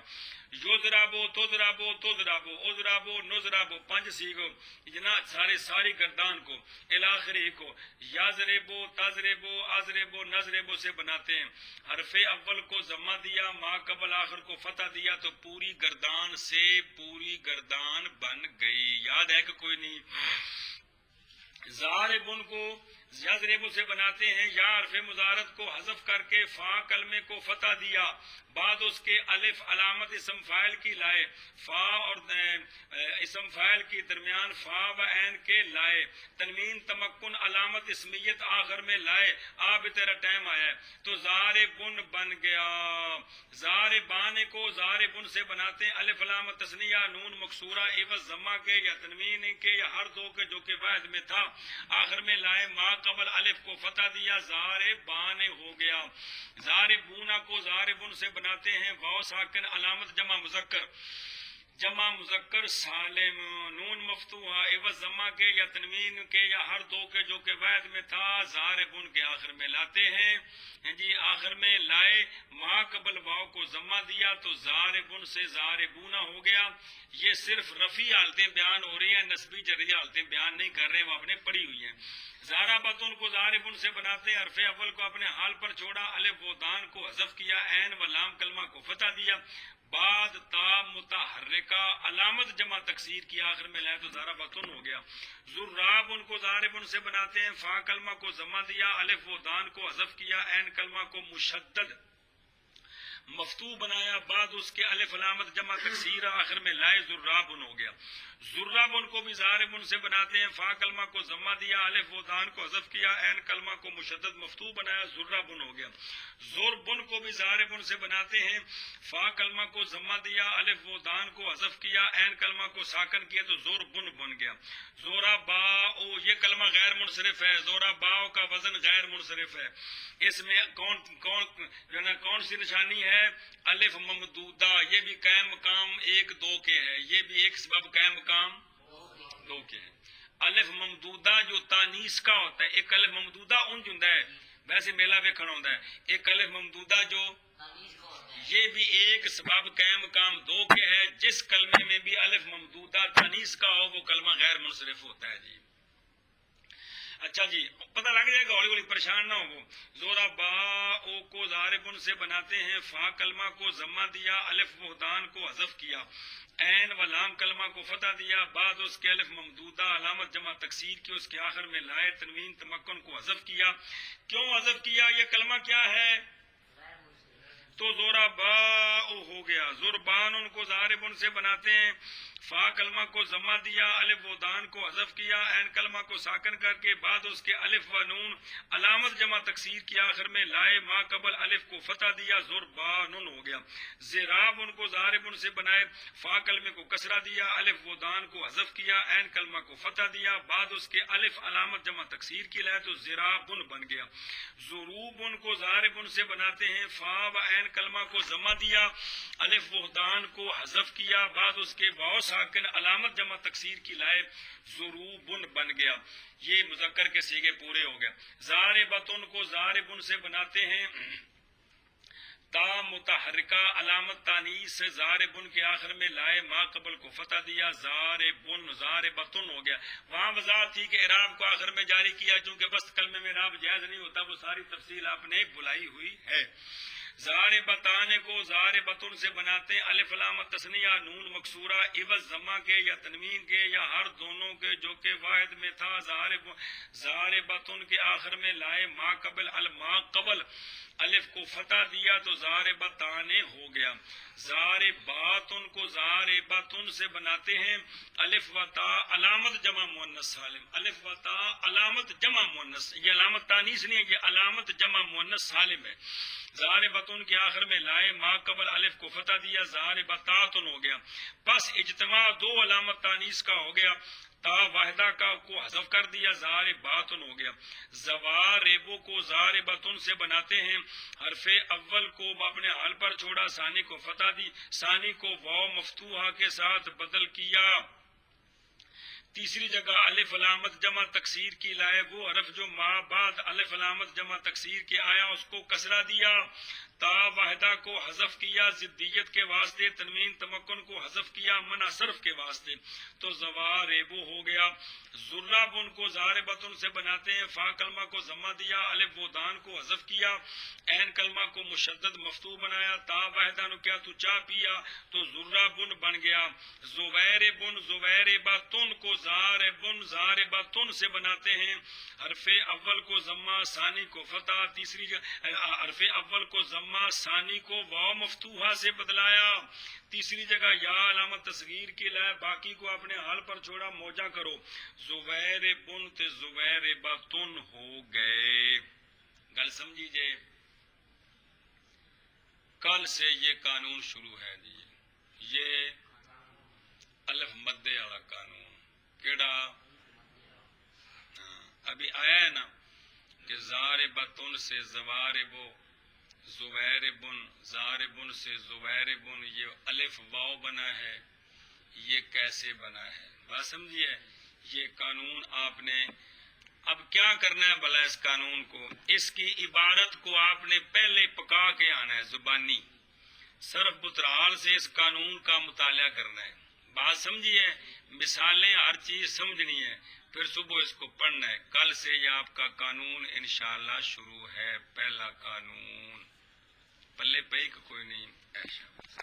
یضربو تضربو تضربو اضربو نضربو 5 سیگو جنا ساری گردان کو الاخری کو یضربو تضربو اضربو نضربو سے بناتے ہیں. حرف اول کو ضمہ دیا. ما قبل آخر کو فتح دیا تو پوری گردان سے پوری گردان بن گئی. یاد ہے کہ کوئی نہیں؟ ضاربن کو یضربو سے بناتے ہیں. یا حرف مضارعت کو حذف کر کے فا کلمے کو فتح دیا. بعد اس کے الف علامت اسم فاعل کی لائے. فا اور اسم فاعل کی درمیان فا و عین کے لائے. تنوین تمکن علامت اسمیت آخر میں لائے. اب تیرا ٹائم آیا ہے تو ضاربن بن گیا. ضاربان کو ضاربن سے بناتے ہیں. الف علامت تثنیہ نون مکسورہ عوض ضمہ کے یا تنوین کے یا ہر دو کے جو کہ واحد میں تھا آخر میں لائے. ما قبل الف کو فتح دیا ضاربان ہو گیا. ضاربونا کو ضاربن سے بناتے ہیں. واو ساکن علامت جمع مذکر جمع مذکر سالم نون مفتوحہ عوض ضمہ کے یا تنوین کے یا ہر دو کے جو کہ واحد میں تھا ضاربن کے آخر میں لاتے ہیں جی آخر میں لائے ما قبل واو کو ضمہ دیا تو ضاربن سے ضاربون ہو گیا. یہ صرف رفعی حالتیں بیان ہو رہی ہیں, نسبی جری حالتیں بیان نہیں کر رہے, وہ آپ نے پڑھی ہوئی ہیں. ضاربن کو ضاربن سے بناتے ہیں, حرف اول کو اپنے حال پر چھوڑا, الف و دان کو حذف کیا, عین و لام کلمہ کو فتح دیا, بعد تا متحرکہ علامت جمع تکسیر کی آخر میں لائے تو ضربتن ہو گیا. ضراب ان کو ضاربن سے بناتے ہیں, فا کلمہ کو ضمہ دیا, الف و دان کو حذف کیا, عین کلمہ کو مشدد مفتوح بنایا, بعد اس کے الف علامت جمع تکسیر آخر میں لائے ضرابن ہو گیا. ضرابن کو بھی ضاربن سے بناتے ہیں, فا کلمہ کو ضمہ دیا, الف و دان کو حذف کیا, عین کلمہ کو مشدد مفتوح بنایا, ضرابن ہو گیا. ضربن کو بھی ضاربن سے بناتے ہیں, فا کلمہ کو ضمہ دیا, الف و دان کو حذف کیا, عین کلمہ کو ساکن کیا تو ضربن بن گیا. زورا با او یہ کلمہ غیر منصرف ہے, زورا باؤ کا وزن غیر منصرف ہے. اس میں کون سی نشانی ہے؟ الف ممدودہ, یہ بھی قائم مقام ایک دو کے ہے, یہ بھی ایک سبب قائم مقام دو کے ہے. الف ممدودہ جو تانیس کا ہوتا ہے, ایک الف ممدودہ اونج ہوندا ہے ویسے میلہ ویکھن ہوندا ہے, ایک الف ممدودہ جو یہ بھی ایک سبب قائم مقام دو کے ہے. جس کلمے میں بھی الف ممدودہ تانیس کا ہو وہ کلمہ غیر منصرف ہوتا ہے. جی اچھا جی, پتہ لگ جائے گا, ہولی ہولی پریشان نہ ہو. زورا با او کو ضاربن سے بناتے ہیں, فا کلمہ کو ضمہ دیا, الف وحدان کو حذف کیا, عین و لام کلمہ کو فتح دیا, بعد اس کے الف ممدودہ علامت جمع تکسیر کی, اس کے آخر میں لائے تنوین تمکن کو حذف کیا. کیوں حذف کیا؟ یہ کلمہ کیا ہے؟ تو زورا با او ہو گیا. زربان ان کو ضاربن سے بناتے ہیں, فا کلمہ کو ضمہ دیا, الف و دان کو حذف کیا, عین کلمہ کو ساکن کر کے بعد اس کے الف و نون علامت جمع تکسیر کی آخر میں لائے ما قبل الف کو فتح دیا, زربانن ہو گیا. زراب ان کو ضاربن سے بنائے, فا کلمے کو کسرہ دیا, الف و دان کو حذف کیا, عین کلمہ کو فتح دیا, بعد اس کے الف علامت جمع تکسیر کی لائے تو زرابن بن گیا. ضروب ان کو ضاربن سے بناتے ہیں, فا و عین کلمہ کو ضمہ دیا, الف و دان کو حذف کیا, بعد اس کے واو ساکن علامت جمع تکسیر کی لائے ضروبن بن گیا. یہ مذکر کے صیغے پورے ہو گئے. ضاربتن کو ضاربن سے بناتے ہیں, تا متحرکہ علامت تانیث سے ضاربن کے آخر میں لائے ما قبل کو فتح دیا, ضاربن ضاربتن ہو گیا. وہاں وضاحت تھی کہ اعراب کو آخر میں جاری کیا, چونکہ بس کلمے میں اعراب جائز نہیں ہوتا, وہ ساری تفصیل آپ نے بلائی ہوئی ہے. ضاربتان کو ضاربتن سے بناتے ہیں, الف علامت تثنیہ نون مکسورہ عوض ضمہ کے یا تنوین کے یا ہر دونوں کے جو کہ واحد میں تھا. ضاربتن کے آخر میں لائے ما قبل الما قبل الف کو فتح دیا تو ضاربتان ہو گیا. ضارباتن کو ضاربتن سے بناتے ہیں, الف و تا علامت جمع مؤنث سالم, الف و تا علامت جمع مؤنث, یہ علامت تانیث نہیں ہے, یہ علامت جمع مؤنث سالم ہے. ضاربتن کے آخر میں لائے ما قبل الف کو فتح دیا, ضاربتاتن ہو گیا. بس اجتماع دو علامت تانیث کا ہو گیا, تا واحدہ کا کو حذف کر دیا, ضارباتن ہو گیا. زواربو کو ضاربتن سے بناتے ہیں, حرف اول کو اپنے حال پر چھوڑا, ثانی کو فتح دی, ثانی کو واو مفتوحہ کے ساتھ بدل کیا, تیسری جگہ الف علامت جمع تکسیر کی لائے, وہ حرف جو ما بعد الف علامت جمع تکسیر کے آیا اس کو کسرہ دیا, تا واحدہ کو حذف کیا ضدیت کے واسطے, تنوین تمکن کو حذف کیا منع صرف کے واسطے تو زواربو ہو گیا. ضرابن کو ضاربتن سے بناتے ہیں, فا کلمہ کو ضمہ دیا, الف و دان کو حذف کیا, عین کلمہ کو مشدد مفتوح بنایا, تا واحدہ نو کیا تو چاہ پیا تو ضرابن بن گیا. زویربن زویربتن کو ضاربن ضاربتن سے بناتے ہیں, حرف اول کو ضمہ ثانی کو فتح, تیسری حرف اول کو ضمہ ثانی کو واو مفتوحہ سے بدلایا, تیسری جگہ یا علامت تصغیر کی لائے, باقی کو اپنے حال پر چھوڑا, موجہ کرو. زویربن تے زویربتن ہو گئے. گل سمجھی جے, کل سے یہ قانون شروع ہے جی, یہ الف مدے والا قانون کیڑا ابھی آیا ہے نا کہ ضاربتن سے زواربو, زویربن, ضاربن سے زویربن, یہ الف واو بنا ہے, یہ کیسے بنا ہے. بات سمجھیے. یہ قانون آپ نے اب کیا کرنا ہے بھلا اس قانون کو؟ اس کی عبارت کو آپ نے پہلے پکا کے آنا ہے زبانی. صرف بترال سے اس قانون کا مطالعہ کرنا ہے. بات سمجھیے. مثالیں ہر چیز سمجھنی ہے، پھر صبح اس کو پڑھنا ہے. کل سے یہ آپ کا قانون انشاءاللہ شروع ہے. پہلا قانون پلے پہ کوئی نہیں ایسا.